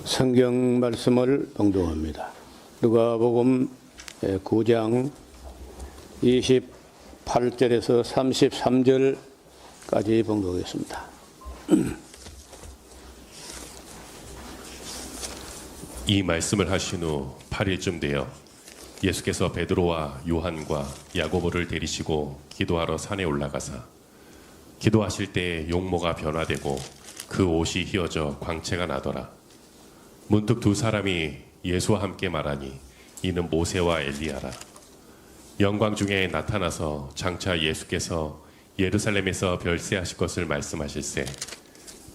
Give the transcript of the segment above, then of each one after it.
성경 말씀을 봉독합니다. 누가복음 9장 28절에서 33절까지 봉독하겠습니다. 이 말씀을 하신 후 8일쯤 되어 예수께서 베드로와 요한과 야고보를 데리시고 기도하러 산에 올라가사 기도하실 때 용모가 변화되고 그 옷이 휘어져 광채가 나더라. 문득 두 사람이 예수와 함께 말하니 이는 모세와 엘리야라. 영광 중에 나타나서 장차 예수께서 예루살렘에서 별세하실 것을 말씀하실세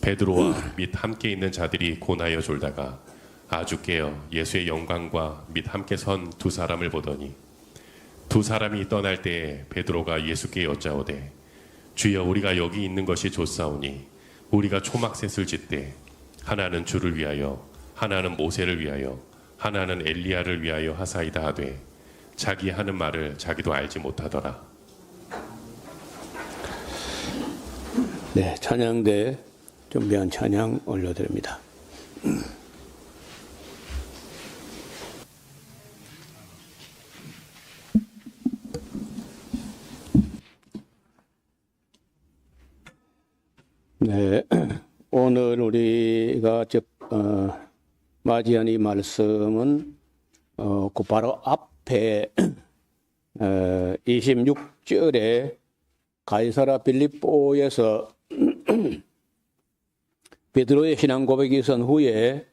베드로와 및 함께 있는 자들이 고나여 졸다가 아주 깨어 예수의 영광과 및 함께 선 두 사람을 보더니 두 사람이 떠날 때에 베드로가 예수께 여짜오되 주여 우리가 여기 있는 것이 좋사오니 우리가 초막셋을 짓되 하나는 주를 위하여 하나는 모세를 위하여 하나는 엘리야를 위하여 하사이다 하되 자기 하는 말을 자기도 알지 못하더라. 네, 찬양대 준비한 찬양 올려드립니다. 네, 오늘 우리가 맞이한 이 말씀은 그 바로 앞에 26절에 가이사라 빌립보에서 베드로의 신앙 고백이 있은 후에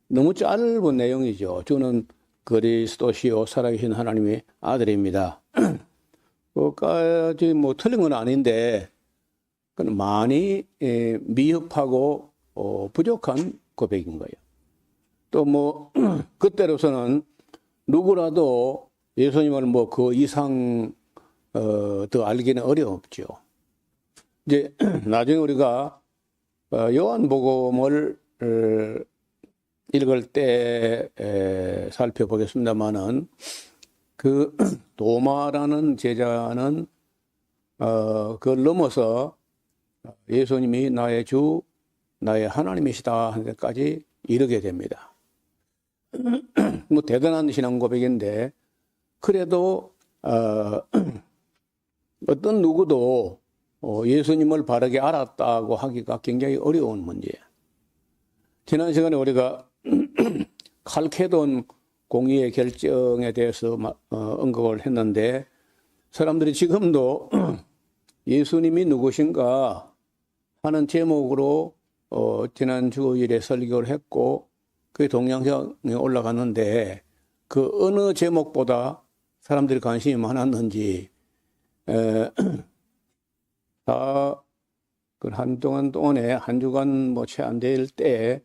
너무 짧은 내용이죠. 주는 그리스도시요 살아계신 하나님의 아들입니다. 그까지 뭐 틀린 건 아닌데 많이 미흡하고 부족한 고백인 거예요. 또 뭐 그때로서는 누구라도 예수님을 뭐 그 이상 더 알기는 어렵죠. 이제 나중에 우리가 요한복음을 읽을 때 살펴보겠습니다만은 그 도마라는 제자는 그걸 넘어서 예수님이 나의 주, 나의 하나님이시다 하는 데까지 이르게 됩니다. 뭐 대단한 신앙 고백인데 그래도 어떤 누구도 예수님을 바르게 알았다고 하기가 굉장히 어려운 문제예요. 지난 시간에 우리가 칼케돈 공의의 결정에 대해서 언급을 했는데 사람들이 지금도 예수님이 누구신가 하는 제목으로 지난 주일에 설교를 했고 그 동영상에 올라갔는데 그 어느 제목보다 사람들이 관심이 많았는지 다 그 한동안 동안에 한 주간 뭐 채 안 될 때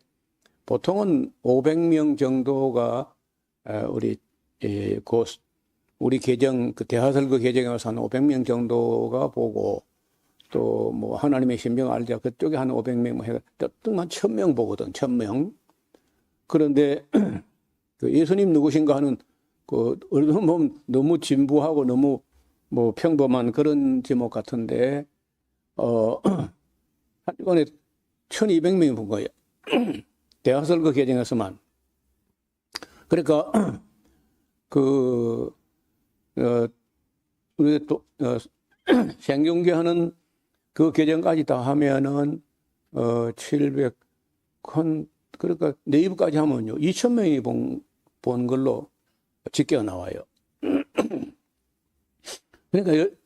보통은 500명 정도가 우리 계정 그 대하설교 계정에 와서 한 500명 정도가 보고 또 뭐 하나님의 신병 알자 그쪽에 한 500명 뭐 해가 한 1000명 보거든. 1000명. 그런데 그 예수님 누구신가 하는 그 너무 진부하고 너무 뭐 평범한 그런 제목 같은데 한 번에 1200명이 본 거예요. 대하설교 계정에서만. 그러니까 우리 또 생경계 하는 그 계정까지 다 하면은 700 그러니까 네이버까지 하면요 2000명이 본 걸로 집계가 나와요. 그러니까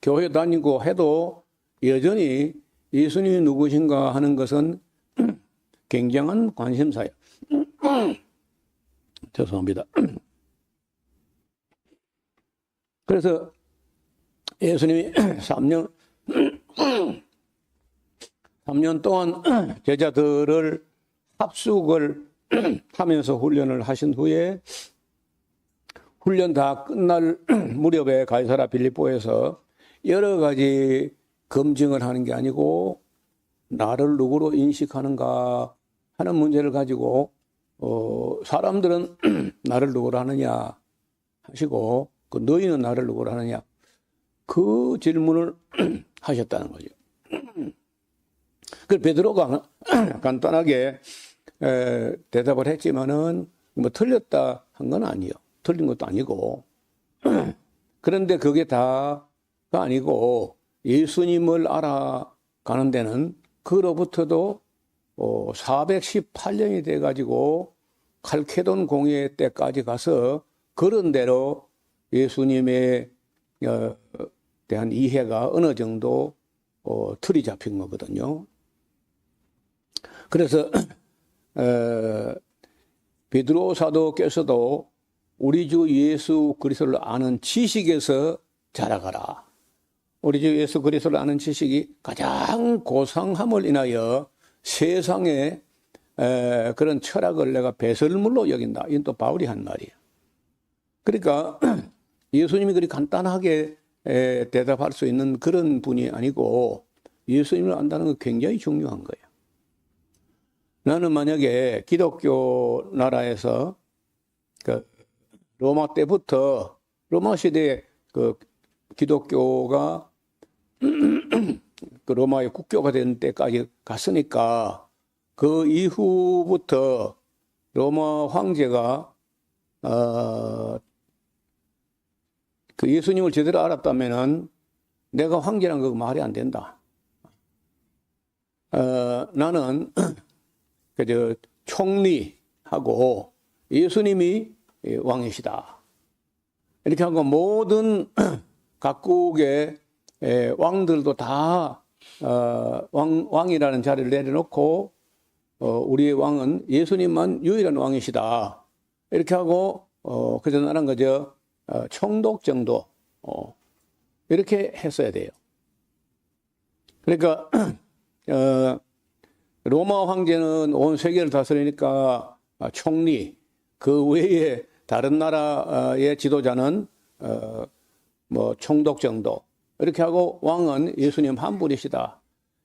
교회 다니고 해도 여전히 예수님이 누구신가 하는 것은 굉장한 관심사예요. 죄송합니다. 그래서 예수님이 3년 동안 제자들을 합숙을 하면서 훈련을 하신 후에 훈련 다 끝날 무렵에 가이사라 빌립보에서 여러 가지 검증을 하는 게 아니고 나를 누구로 인식하는가 하는 문제를 가지고 사람들은 나를 누구로 하느냐 하시고 그 너희는 나를 누구로 하느냐 그 질문을 하셨다는 거죠. 그 베드로가 간단하게 대답을 했지만은 뭐 틀렸다 한 건 아니요. 틀린 것도 아니고. 그런데 그게 다가 아니고 예수님을 알아가는 데는 그로부터도 418년이 돼가지고 칼케돈 공회 때까지 가서 그런 대로 예수님에 대한 이해가 어느 정도 틀이 잡힌 거거든요. 그래서 베드로 사도께서도 우리 주 예수 그리스도를 아는 지식에서 자라가라. 우리 주 예수 그리스도를 아는 지식이 가장 고상함을 인하여 세상에 그런 철학을 내가 배설물로 여긴다. 이건 또 바울이 한 말이에요. 그러니까 예수님이 그리 간단하게 대답할 수 있는 그런 분이 아니고 예수님을 안다는 건 굉장히 중요한 거예요. 나는 만약에 기독교 나라에서 그 로마 때부터 로마 시대에 그 기독교가 그 로마의 국교가 된 때까지 갔으니까 그 이후부터 로마 황제가 그 예수님을 제대로 알았다면은 내가 황제란 거 말이 안 된다. 나는 그저 총리하고 예수님이 왕이시다. 이렇게 하고 모든 각국의 왕들도 다 왕이라는 자리를 내려놓고 우리의 왕은 예수님만 유일한 왕이시다. 이렇게 하고 그저 나는 그저 총독 정도 이렇게 했어야 돼요. 그러니까 로마 황제는 온 세계를 다스리니까 총리, 그 외에 다른 나라의 지도자는 뭐 총독 정도 이렇게 하고 왕은 예수님 한 분이시다.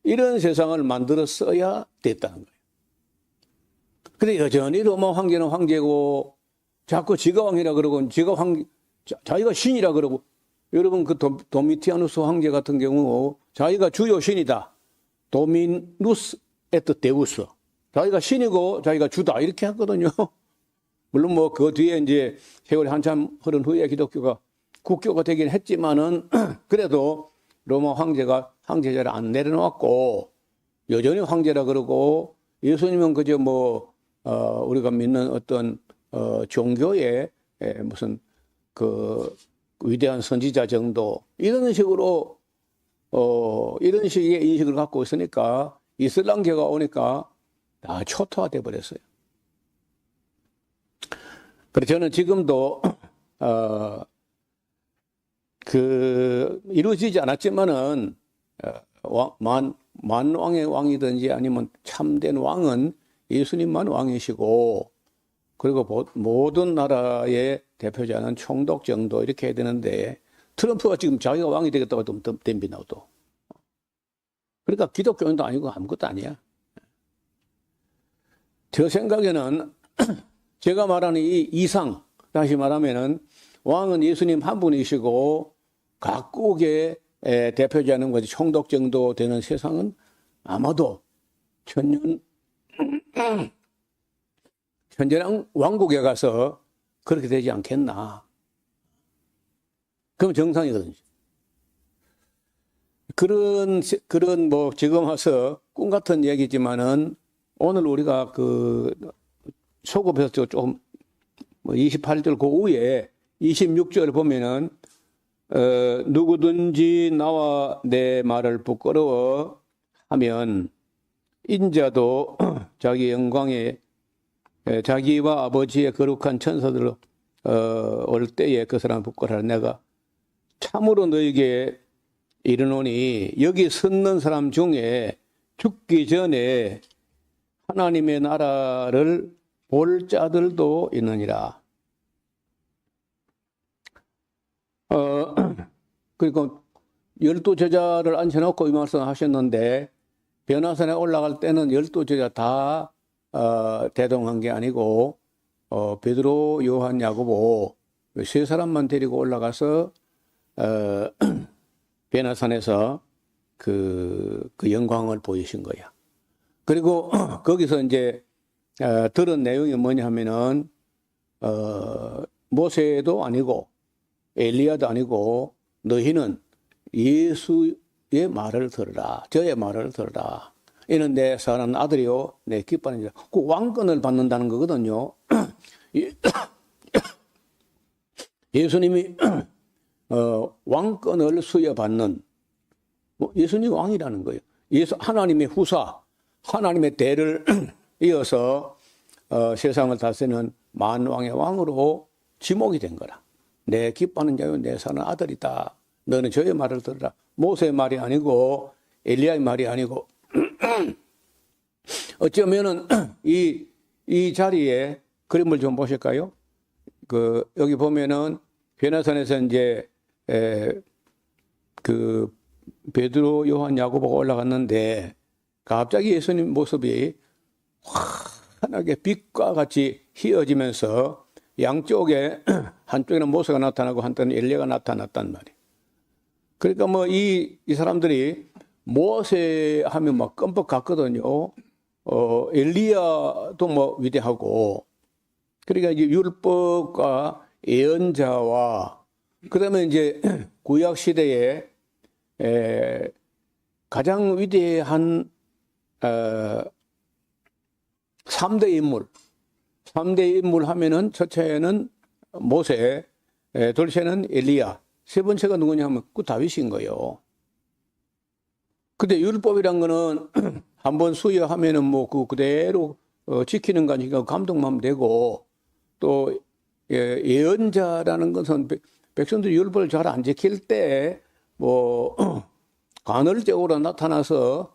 이런 세상을 만들었어야 됐다는 거예요. 근데 여전히 로마 황제는 황제고 자꾸 지가 왕이라 그러고 자기가 신이라 그러고 여러분 그 도미티아누스 황제 같은 경우 자기가 주요 신이다. 도미누스 에트 데우스. 자기가 신이고 자기가 주다 이렇게 했거든요. 물론 뭐 그 뒤에 이제 세월이 한참 흐른 후에 기독교가 국교가 되긴 했지만은 그래도 로마 황제가 황제자를 안 내려놓았고 여전히 황제라 그러고 예수님은 그저 뭐 우리가 믿는 어떤 종교의 무슨 그 위대한 선지자 정도 이런 식으로 이런 식의 인식을 갖고 있으니까 이슬람교가 오니까 다 초토화돼 버렸어요. 그래서 저는 지금도 그 이루어지지 않았지만은 만왕의 왕이든지 아니면 참된 왕은 예수님만 왕이시고 그리고 모든 나라의 대표자는 총독 정도 이렇게 해야 되는데 트럼프가 지금 자기가 왕이 되겠다고 덤비나 또. 그러니까 기독교인도 아니고 아무것도 아니야. 저 생각에는 제가 말하는 이 이상, 다시 말하면은 왕은 예수님 한 분이시고 각국의 대표자는 것이 총독 정도 되는 세상은 아마도 천재랑 왕국에 가서 그렇게 되지 않겠나. 그럼 정상이거든요. 그런 뭐 지금 와서 꿈 같은 얘기지만은 오늘 우리가 그 소급해서 좀 28절 그 후에 26절 보면은 누구든지 나와 내 말을 부끄러워 하면 인자도 자기 영광에 자기와 아버지의 거룩한 천사들 올 때에 그 사람 부끄러워하라. 내가 참으로 너에게 이르노니 여기 섰는 사람 중에 죽기 전에 하나님의 나라를 볼 자들도 있느니라. 그리고 12제자를 앉혀놓고 이 말씀 하셨는데 변화산에 올라갈 때는 12제자 다 대동한 게 아니고 베드로, 요한, 야고보 세 사람만 데리고 올라가서 변화산에서 그 영광을 보이신 거야. 그리고 거기서 이제 들은 내용이 뭐냐 하면은 모세도 아니고 엘리야도 아니고 너희는 예수의 말을 들으라. 저의 말을 들으라. 이는 내 사랑하는 아들이요 내 기뻐하는 자. 그 왕권을 받는다는 거거든요. 예수님이 왕권을 수여받는 예수님이 왕이라는 거예요. 하나님의 후사, 하나님의 대를 이어서 세상을 다스리는 만왕의 왕으로 지목이 된 거라. 내 기뻐하는 자요 내 사랑하는 아들이다. 너는 저의 말을 들으라. 모세의 말이 아니고 엘리야의 말이 아니고 어쩌면은 이 자리에 그림을 좀 보실까요? 여기 보면은 변화산에서 이제 베드로, 요한, 야고보가 올라갔는데 갑자기 예수님 모습이 환하게 빛과 같이 휘어지면서 양쪽에 한쪽에는 모세가 나타나고 한쪽에는 엘리야가 나타났단 말이에요. 그러니까 뭐 이 사람들이 모세 하면 막 끔뻑 같거든요. 엘리야도 뭐 위대하고 그러니까 이제 율법과 예언자와 그다음에 이제 구약 시대에 가장 위대한 3대 인물. 3대 인물 하면은 첫째는 모세, 둘째는 엘리야, 세 번째가 누구냐 하면 그 다윗인 거예요. 근데 율법이란 거는 한번 수여하면은 뭐 그대로 지키는 거니까 감동만 되고 또 예언자라는 것은 백성들이 율법을 잘 안 지킬 때 뭐 간헐적으로 나타나서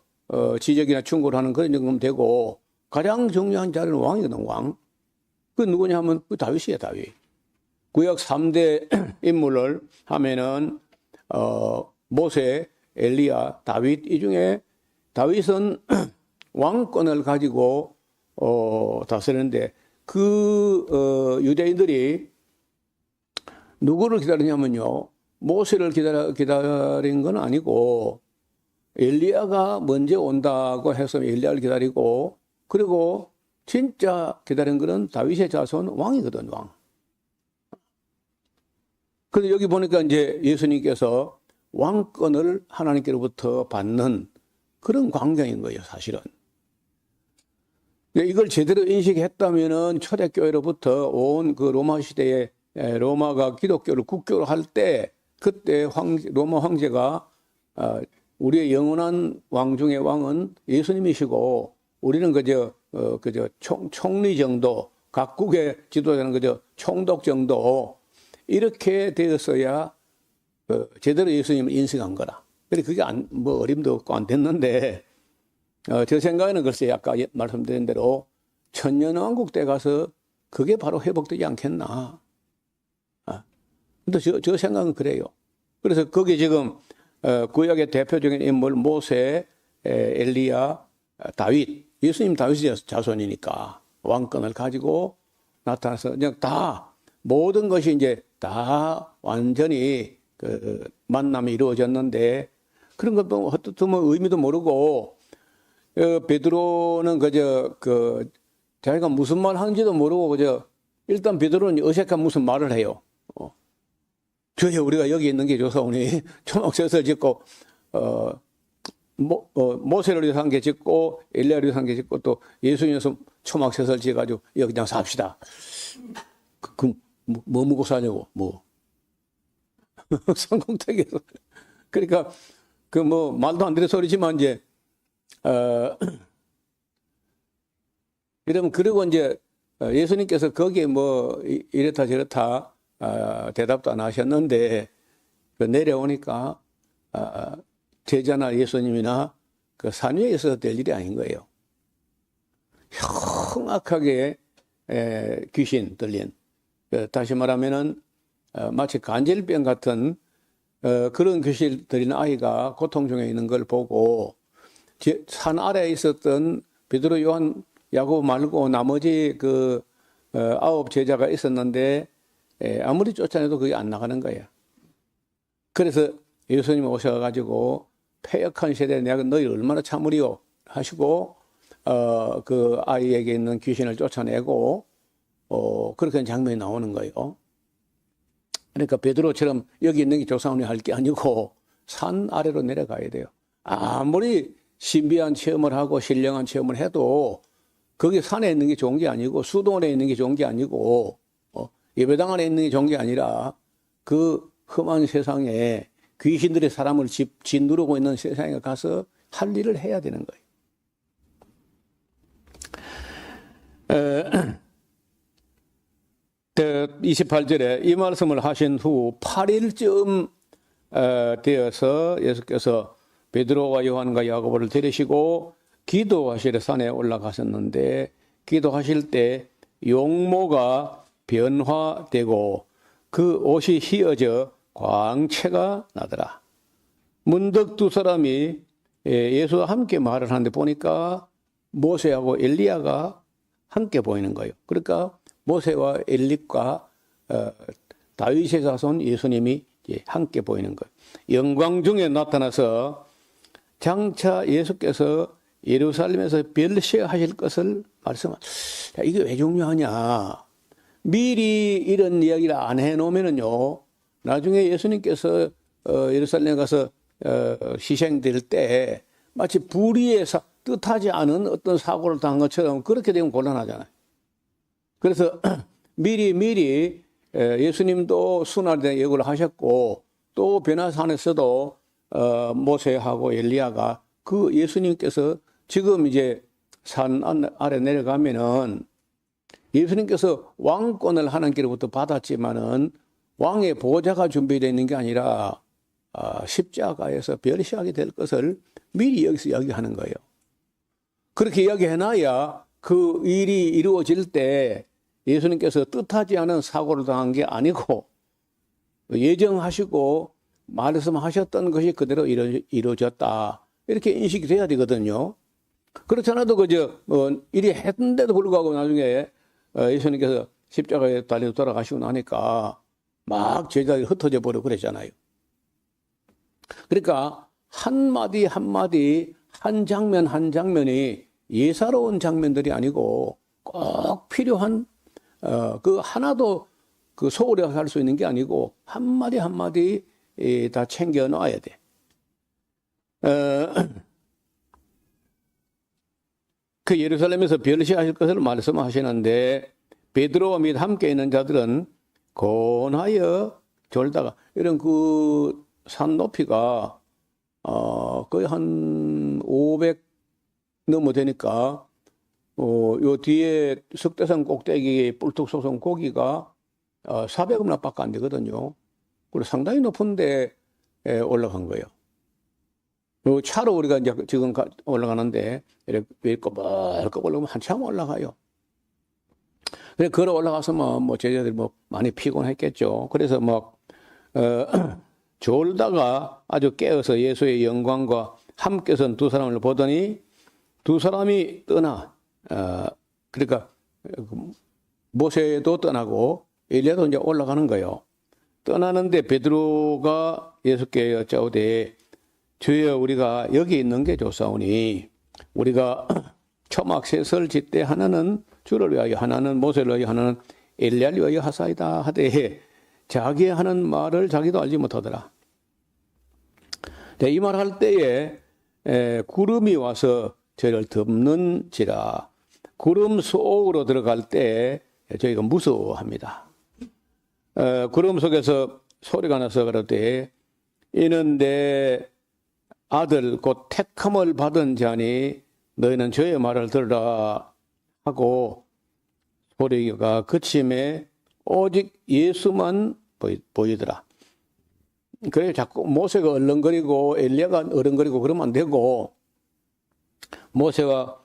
지적이나 충고를 하는 그런 정도면 되고 가장 중요한 자리는 왕이거든, 왕. 그 누구냐 하면 그 다윗이에요, 다윗. 구약 3대 인물을 하면은 모세, 엘리야, 다윗 이 중에 다윗은 왕권을 가지고 다스리는데 유대인들이 누구를 기다리냐면요. 모세를 기다린 건 아니고 엘리야가 먼저 온다고 해서 엘리야를 기다리고 그리고 진짜 기다린 거는 다윗의 자손 왕이거든, 왕. 그런데 여기 보니까 이제 예수님께서 왕권을 하나님께로부터 받는 그런 광경인 거예요, 사실은. 이걸 제대로 인식했다면은 초대교회로부터 온 그 로마 시대에 로마가 기독교를 국교로 할 때 그때 로마 황제가 우리의 영원한 왕 중의 왕은 예수님이시고 우리는 그저 총리 정도, 각국의 지도자는 그저 총독 정도 이렇게 되었어야 제대로 예수님을 인식한 거라. 그래 그게 뭐 어림도 없고 안 됐는데 제 생각에는 글쎄 아까 말씀드린 대로 천년왕국 때 가서 그게 바로 회복되지 않겠나. 근데 저 생각은 그래요. 그래서 거기 지금 구약의 대표적인 인물 모세, 엘리야, 다윗, 예수님 다윗의 자손이니까 왕권을 가지고 나타나서 그냥 다 모든 것이 이제 다 완전히 만남이 이루어졌는데 그런 것도 헛헛하면 의미도 모르고 베드로는 자기가 무슨 말 하는지도 모르고 일단 베드로는 어색한 무슨 말을 해요. 주여 우리가 여기 있는 게 조사오니 초막셋을 짓고 모세를 위해서 한 게 짓고 엘리야를 위해서 한 게 짓고 또 예수님께서 초막셋을 지어가지고 여기 그냥 삽시다. 뭐 먹고 사냐고 뭐 성공택에서 그러니까 말도 안 되는 소리지만 이제 이러면 그리고 이제 예수님께서 거기에 뭐 이렇다 저렇다 대답도 안 하셨는데 내려오니까 제자나 예수님이나 그 산 위에 있어서 될 일이 아닌 거예요. 흉악하게 귀신 들린 다시 말하면은 마치 간질병 같은 그런 귀신 들린 아이가 고통 중에 있는 걸 보고 산 아래에 있었던 베드로, 요한, 야고보 말고 나머지 9 제자가 있었는데 아무리 쫓아내도 그게 안 나가는 거예요. 그래서 예수님 오셔가지고 패역한 세대에 내가 너희를 얼마나 참으리요 하시고 그 아이에게 있는 귀신을 쫓아내고 그렇게 하는 장면이 나오는 거예요. 그러니까 베드로처럼 여기 있는 게 조상훈이 할 게 아니고 산 아래로 내려가야 돼요. 아무리 신비한 체험을 하고 신령한 체험을 해도 거기 산에 있는 게 좋은 게 아니고 수도원에 있는 게 좋은 게 아니고 예배당 안에 있는 게 좋은 게 아니라 그 험한 세상에 귀신들이 사람을 짓누르고 있는 세상에 가서 할 일을 해야 되는 거예요. 28절에 이 말씀을 하신 후 8일쯤 되어서 예수께서 베드로와 요한과 야고보를 데리시고 기도하시러 산에 올라가셨는데 기도하실 때 용모가 변화되고 그 옷이 휘어져 광채가 나더라. 문득 두 사람이 예수와 함께 말을 하는데 보니까 모세하고 엘리야가 함께 보이는 거예요. 그러니까 모세와 엘리과 다윗의 자손 예수님이 함께 보이는 거예요. 영광 중에 나타나서 장차 예수께서 예루살렘에서 별시하실 것을 말씀하셨어요. 이게 왜 중요하냐? 미리 이런 이야기를 안 해놓으면요, 나중에 예수님께서 예루살렘에 가서 희생될 때 마치 불의의 뜻하지 않은 어떤 사고를 당한 것처럼 그렇게 되면 곤란하잖아요. 그래서 미리 예수님도 순환에 대한 예고를 하셨고 또 베나산에서도 모세하고 엘리야가 그 예수님께서 지금 이제 산 아래 내려가면은 예수님께서 왕권을 하나님께로부터 받았지만은 왕의 보좌가 준비되어 있는 게 아니라 십자가에서 별시하게 될 것을 미리 여기서 이야기하는 거예요. 그렇게 이야기해놔야 그 일이 이루어질 때 예수님께서 뜻하지 않은 사고를 당한 게 아니고 예정하시고 말씀하셨던 것이 그대로 이루어졌다. 이렇게 인식이 돼야 되거든요. 그렇지 않아도 일이 했는데도 불구하고 나중에 예수님께서 십자가에 달려 돌아가시고 나니까 막 제자들이 흩어져 버리고 그랬잖아요. 그러니까 한마디 한마디 한 장면 한 장면이 예사로운 장면들이 아니고 꼭 필요한 그 하나도 그 소홀히 할 수 있는 게 아니고 한마디 한마디 다 챙겨 놔야 돼. 그 예루살렘에서 별시하실 것을 말씀하시는데 베드로와 및 함께 있는 자들은 권하여 졸다가 이런 그 산 높이가 거의 한 500 넘어 되니까 요 뒤에 석대산 꼭대기 뿔뚝 솟은 고기가 400원 밖에 안 되거든요. 그리고 상당히 높은 데 올라간 거예요. 차로 우리가 이제 지금 올라가는데 이렇게 꼬박꼬박 올라가면 한참 올라가요. 그래 걸어 올라가서 뭐 제자들이 많이 피곤했겠죠. 그래서 졸다가 아주 깨어서 예수의 영광과 함께 선 두 사람을 보더니 두 사람이 떠나 그러니까 모세도 떠나고 엘리야도 이제 올라가는 거예요. 떠나는데 베드로가 예수께 여짜오되 주여 우리가 여기 있는 게 좋사오니 우리가 초막셋을 짓되 하나는 주를 위하여 하나는 모세를 위하여 하나는 엘리야를 위하여 하사이다 하되 자기 하는 말을 자기도 알지 못하더라. 이 말할 때에 구름이 와서 저희를 덮는지라. 구름 속으로 들어갈 때 저희가 무서워합니다. 구름 속에서 소리가 나서 그러되 이는 내 아들 곧 택함을 받은 자니 너희는 저의 말을 들으라 하고 소리가 그침에 오직 예수만 보이더라. 그래 자꾸 모세가 얼렁거리고 엘리야가 어렁거리고 그러면 안 되고 모세와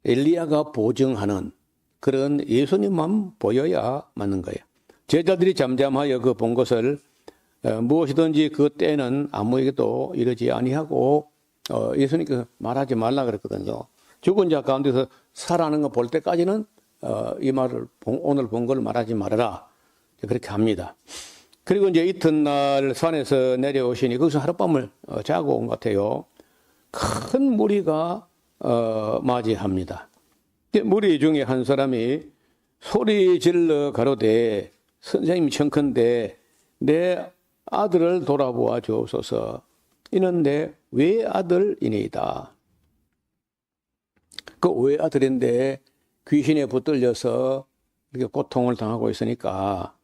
엘리야가 보증하는 그런 예수님만 보여야 맞는 거예요. 제자들이 잠잠하여 그 본 것을 무엇이든지 그 때는 아무에게도 이르지 아니하고 예수님께서 말하지 말라 그랬거든요. 죽은 자 가운데서 살아나는 거 볼 때까지는 이 말을 오늘 본 걸 말하지 말아라 그렇게 합니다. 그리고 이제 이튿날 산에서 내려오시니 거기서 하룻밤을 자고 온 것 같아요. 큰 무리가 맞이합니다. 무리 중에 한 사람이 소리 질러 가로되 선생님 청컨대 내 아들을 돌아보아 주옵소서. 이는 내 외아들이니이다. 그 외아들인데 귀신에 붙들려서 이렇게 고통을 당하고 있으니까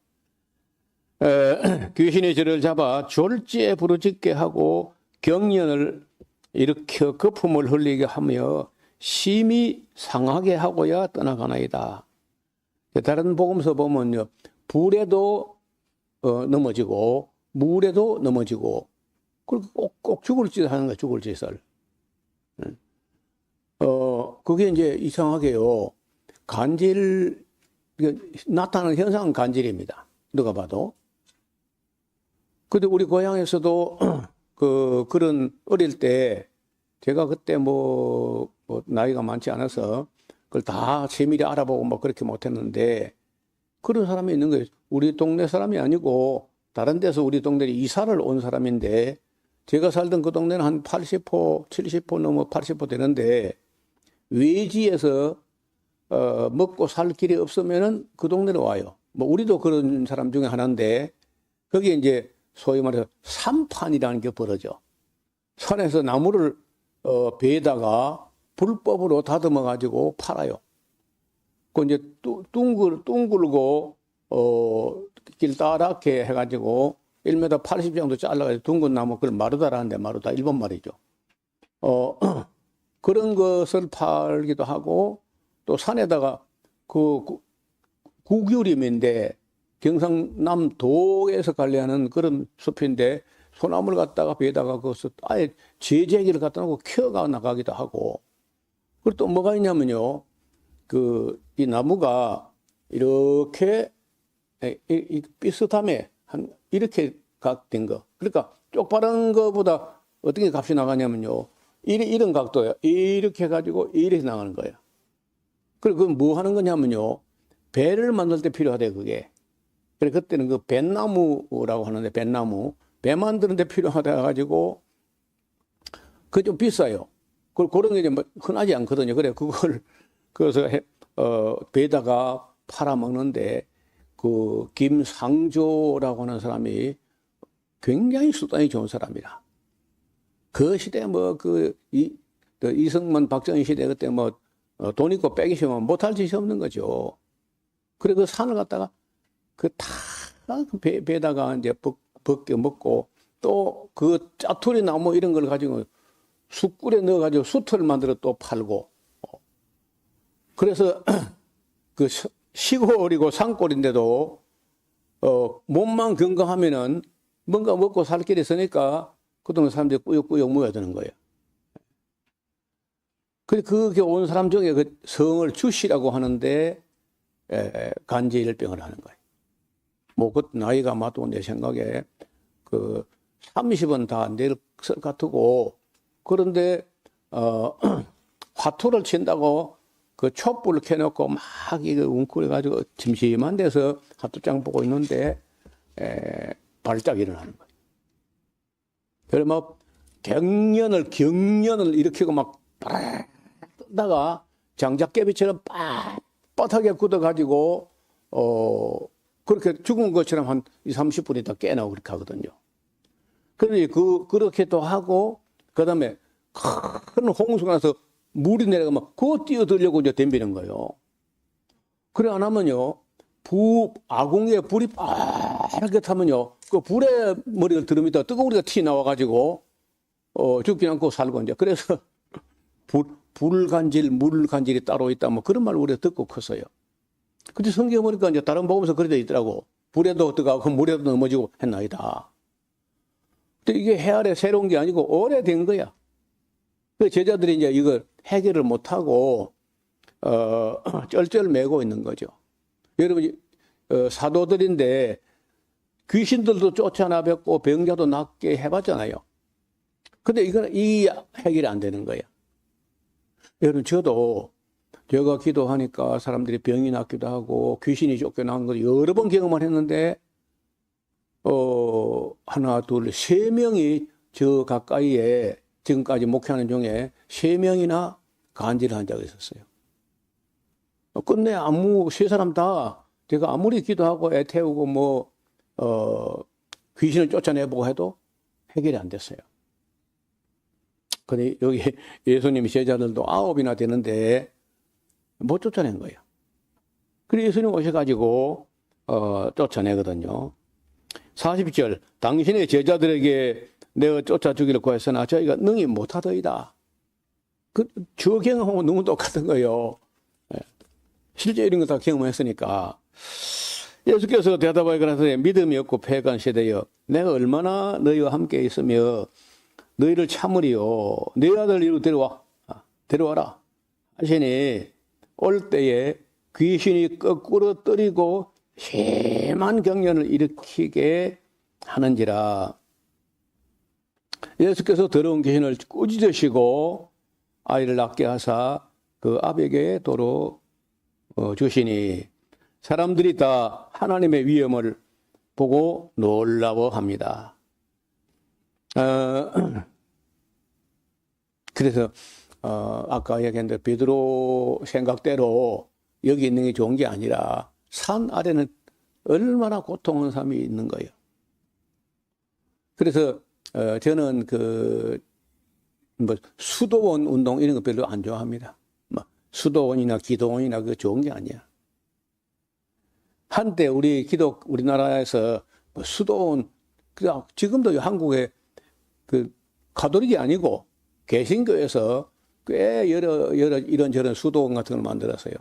귀신이 저를 잡아 졸지에 부르짖게 하고 경련을 일으켜 거품을 흘리게 하며 심히 상하게 하고야 떠나가나이다. 다른 복음서 보면요, 불에도 넘어지고 물에도 넘어지고 그리고 꼭 죽을 짓을 하는 거야. 죽을 짓을. 그게 이제 이상하게요, 간질, 나타나는 현상은 간질입니다. 누가 봐도. 근데 우리 고향에서도 그런 어릴 때 제가 그때 뭐 나이가 많지 않아서 그걸 다 세밀히 알아보고 뭐 그렇게 못했는데 그런 사람이 있는 거예요. 우리 동네 사람이 아니고 다른 데서 우리 동네에 이사를 온 사람인데 제가 살던 그 동네는 한 80호, 70호 넘어 80호 되는데 외지에서 먹고 살 길이 없으면은 그 동네로 와요. 뭐 우리도 그런 사람 중에 하나인데 거기에 이제 소위 말해서 산판이라는 게 벌어져. 산에서 나무를 배에다가 불법으로 다듬어 가지고 팔아요. 그 이제 둥글고 길다랗게 해가지고 1m 80 정도 잘라가지고 둥근 나무 그걸 마루다라는데 마루다 일본 말이죠. 그런 것을 팔기도 하고 또 산에다가 그 구규림인데 경상남도에서 관리하는 그런 숲인데 소나무를 갖다가 배에다가 그것을 아예 제재기를 갖다 놓고 키워가 나가기도 하고 그리고 또 뭐가 있냐면요. 이 나무가 이렇게 비슷하게 이렇게 각된 거. 그러니까 쪽바른 거보다 어떻게 값이 나가냐면요. 이런 각도예요. 이렇게 해가지고 이렇게 나가는 거예요. 그리고 그건 뭐 하는 거냐면요. 배를 만들 때 필요하대요, 그게. 그래, 그때는 그 뱃나무라고 하는데, 뱃나무. 배 만드는 데 필요하다 해가지고, 그게 좀 비싸요. 그런 게 이제 뭐 흔하지 않거든요. 그래, 그래서 배에다가 팔아먹는데, 그 김상조라고 하는 사람이 굉장히 수단이 좋은 사람이라. 그 시대 이승만 박정희 시대 그때 돈 있고 빼기 쉬우면 못할 짓이 없는 거죠. 그래 그 산을 갖다가 배에다가 이제 벗겨 먹고 또 그 짜투리 나무 이런 걸 가지고 숯불에 넣어가지고 숯을 만들어 또 팔고. 그래서 그 시골이고 산골인데도 몸만 건강하면은 뭔가 먹고 살 길이 있으니까 그동안 사람들이 꾸역꾸역 모여드는 거예요. 그게 온 사람 중에 그 성을 주시라고 하는데 간질병을 하는 거예요. 뭐 그 나이가 아마도 내 생각에 30은 다 안 될 것 같고 그런데 화투를 친다고 그 촛불을 켜놓고 막 이거 웅크려가지고 심심한 데서 화투장 보고 있는데 발작 일어나는 거예요. 그래서 막 경련을 일으키고 막 뜨다가 장작개비처럼 빳빳하게 굳어가지고 그렇게 죽은 것처럼 한 20-30분 있다 깨나고 그렇게 하거든요. 그런데 그렇게 또 하고 그다음에 큰 홍수가 나서 물이 내려가면 그거 뛰어들려고 이제 덤비는 거예요. 그래 안 하면요. 아궁이에 불이 빠르게 타면요. 그 불에 머리를 들으면 뜨거운 물이 튀어나와가지고 죽지 않고 살고 이제 그래서 불간질, 물간질이 따로 있다 뭐 그런 말 우리가 듣고 컸어요. 근데 성경 보니까 이제 다른 복음서 그래 돼 있더라고. 불에도 들어가고 물에도 넘어지고 했나이다. 근데 이게 해 아래 새로운 게 아니고 오래된 거야. 그 제자들이 이제 이걸 해결을 못하고 쩔쩔매고 있는 거죠. 여러분 사도들인데 귀신들도 쫓아나뵙고 병자도 낫게 해봤잖아요. 근데 이 해결이 안 되는 거예요. 여러분 제가 기도하니까 사람들이 병이 낫기도 하고 귀신이 쫓겨나는 걸 여러 번 경험을 했는데 하나 둘 세 명이 저 가까이에 지금까지 목회하는 중에 3명이나 간질을 한 적이 있었어요. 끝내 세 사람 다 제가 아무리 기도하고 애태우고 귀신을 쫓아내보고 해도 해결이 안 됐어요. 근데 여기 예수님 제자들도 9이나 되는데 못 쫓아낸 거예요. 그래서 예수님 오셔가지고 쫓아내거든요. 40절 당신의 제자들에게 내가 쫓아 주기를 구했으나 저희가 능히 못하더이다. 저 경험하고 너무 똑같은 거예요. 실제 이런 거 다 경험했으니까. 예수께서 대답하여 그러더니 믿음이 없고 패간 세대여 내가 얼마나 너희와 함께 있으며 너희를 참으리요. 네 아들 이리로 데려와라 하시니 올 때에 귀신이 거꾸로 떨이고 심한 경련을 일으키게 하는지라. 예수께서 더러운 귀신을 꾸짖으시고 아이를 낫게 하사 그 아베에게 도로 주시니 사람들이 다 하나님의 위엄을 보고 놀라워합니다. 그래서 아까 얘기했는데 베드로 생각대로 여기 있는 게 좋은 게 아니라 산 아래는 얼마나 고통하는 사람이 있는 거예요. 그래서 저는 수도원 운동 이런 거 별로 안 좋아합니다. 수도원이나 기도원이나 그거 좋은 게 아니야. 한때 우리나라에서 수도원, 지금도 한국에 가톨릭이 아니고 개신교에서 꽤 여러 이런저런 수도원 같은 걸 만들었어요.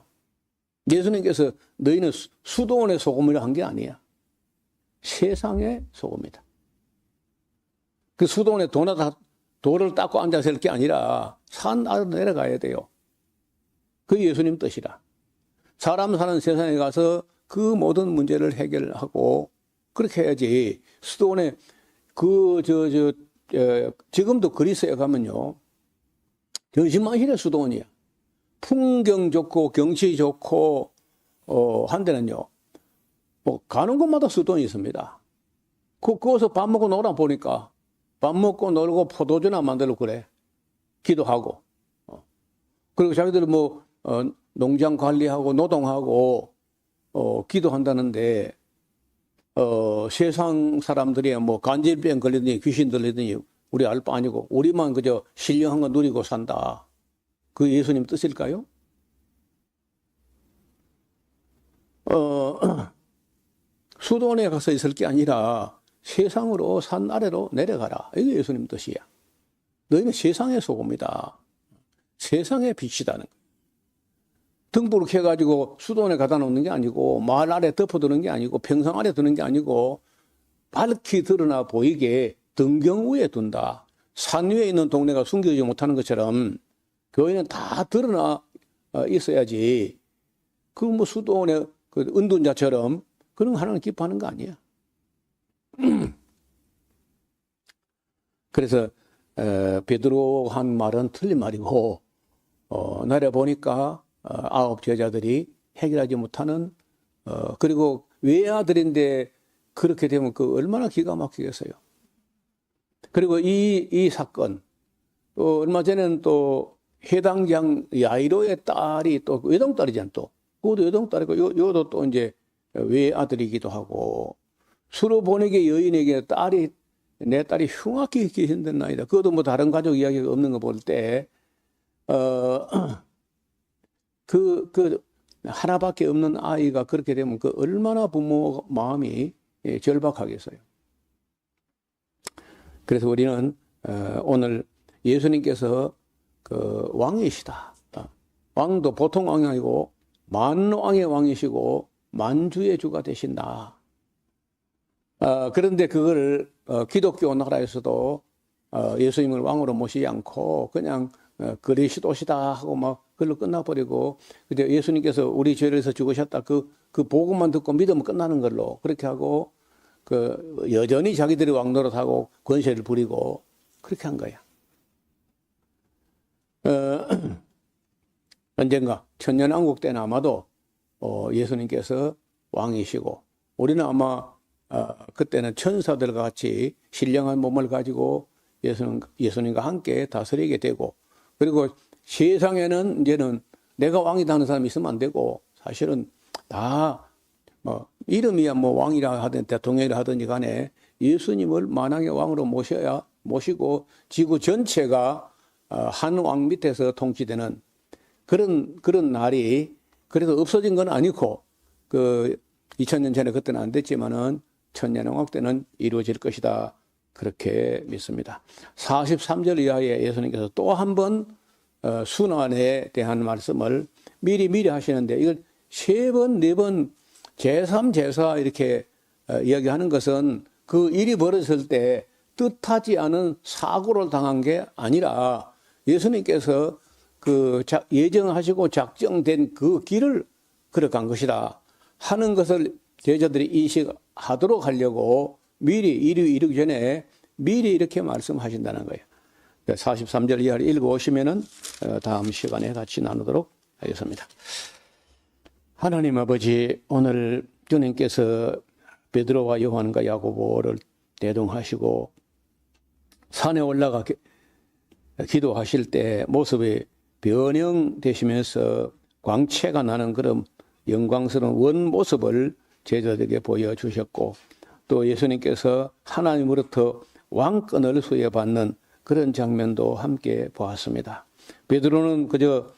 예수님께서 너희는 수도원의 소금이라 한 게 아니야. 세상의 소금이다. 그 수도원에 돌을 닦고 앉아서 할 게 아니라 산 아래로 내려가야 돼요. 그 예수님 뜻이라. 사람 사는 세상에 가서 그 모든 문제를 해결하고 그렇게 해야지. 수도원에 지금도 그리스에 가면요. 전신만실의 수도원이야. 풍경 좋고 경치 좋고 한데는요. 가는 곳마다 수도원이 있습니다. 거기서 밥 먹고 놀아 보니까 밥 먹고 놀고 포도주나 만들고 그래. 기도하고. 그리고 자기들이 농장 관리하고 노동하고 기도한다는데 세상 사람들이 간질병 걸리더니 귀신 들리더니 우리 알 바 아니고 우리만 그저 신령한 거 누리고 산다. 그 예수님 뜻일까요? 수도원에 가서 있을 게 아니라 세상으로 산 아래로 내려가라. 이게 예수님 뜻이야. 너희는 세상의 소금이다. 세상의 빛이다는 거야. 등불을 켜가지고 수도원에 가다 놓는 게 아니고 마을 아래 덮어두는 게 아니고 평상 아래 두는 게 아니고 밝히 드러나 보이게 등경 위에 둔다. 산 위에 있는 동네가 숨겨지지 못하는 것처럼 교회는 다 드러나 있어야지. 수도원의 은둔자처럼 그런 거 하나는 기뻐하는 거 아니야. 그래서 베드로 한 말은 틀린 말이고 내려보니까 9 제자들이 해결하지 못하는 그리고 외아들인데 그렇게 되면 얼마나 기가 막히겠어요. 그리고 이 사건 얼마 전에는 또 해당장 야이로의 딸이 또 외동딸이잖아. 또 그것도 외동딸이고 요도 또 이제 외아들이기도 하고 수로 보내게 여인에게 내 딸이 흉악히 귀신된 나이다. 그것도 다른 가족 이야기가 없는 거 볼 때 하나밖에 없는 아이가 그렇게 되면 얼마나 부모 마음이 절박하겠어요. 그래서 우리는 오늘 예수님께서 왕이시다. 왕도 보통 왕이 아니고 만왕의 왕이시고 만주의 주가 되신다. 그런데 그걸 기독교 나라에서도 예수님을 왕으로 모시지 않고 그냥 그리스도시다 하고 그걸로 끝나버리고 근데 예수님께서 우리 죄를 위해서 죽으셨다 그 복음만 듣고 믿으면 끝나는 걸로 그렇게 하고 여전히 자기들이 왕 노릇하고 권세를 부리고 그렇게 한 거야. 언젠가 천년왕국 때는 아마도 예수님께서 왕이시고 우리는 아마 그때는 천사들과 같이 신령한 몸을 가지고 예수님과 함께 다스리게 되고 그리고 세상에는 이제는 내가 왕이다 하는 사람이 있으면 안 되고, 사실은 다 뭐 이름이야 뭐 왕이라 하든 대통령이라 하든지 간에 예수님을 만왕의 왕으로 모시고 지구 전체가 한 왕 밑에서 통치되는 그런 날이 그래도 없어진 건 아니고, 2000년 전에 그때는 안 됐지만은 천년왕국 때는 이루어질 것이다. 그렇게 믿습니다. 43절 이하에 예수님께서 또 한 번 순환에 대한 말씀을 미리 하시는데, 이걸 3번, 4번 제3, 제4 이렇게 이야기하는 것은 그 일이 벌어졌을 때 뜻하지 않은 사고를 당한 게 아니라 예수님께서 예정하시고 작정된 그 길을 걸어간 것이다 하는 것을 제자들이 인식하도록 하려고 미리 이르기 전에 미리 이렇게 말씀하신다는 거예요. 43절 이하를 읽어오시면은 다음 시간에 같이 나누도록 하겠습니다. 하나님 아버지, 오늘 주님께서 베드로와 요한과 야고보를 대동하시고 산에 올라가 기도하실 때 모습이 변형되시면서 광채가 나는 그런 영광스러운 원 모습을 제자들에게 보여주셨고, 또 예수님께서 하나님으로부터 왕권을 수여받는 그런 장면도 함께 보았습니다. 베드로는 그저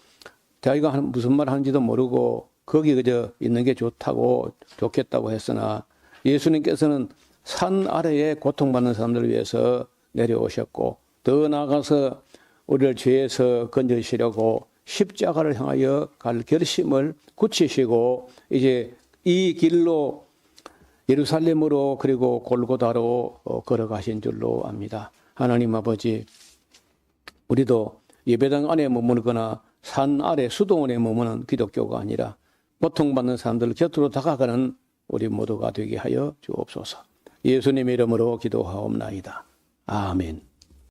자기가 무슨 말 하는지도 모르고 거기 그저 있는 게 좋겠다고 했으나, 예수님께서는 산 아래에 고통받는 사람들을 위해서 내려오셨고, 더 나아가서 우리를 죄에서 건져주시려고 십자가를 향하여 갈 결심을 굳히시고, 이제 이 길로 예루살렘으로 그리고 골고다로 걸어가신 줄로 압니다. 하나님 아버지, 우리도 예배당 안에 머무르거나 산 아래 수도원에 머무는 기독교가 아니라 고통받는 사람들 곁으로 다가가는 우리 모두가 되게 하여 주옵소서. 예수님의 이름으로 기도하옵나이다. 아멘.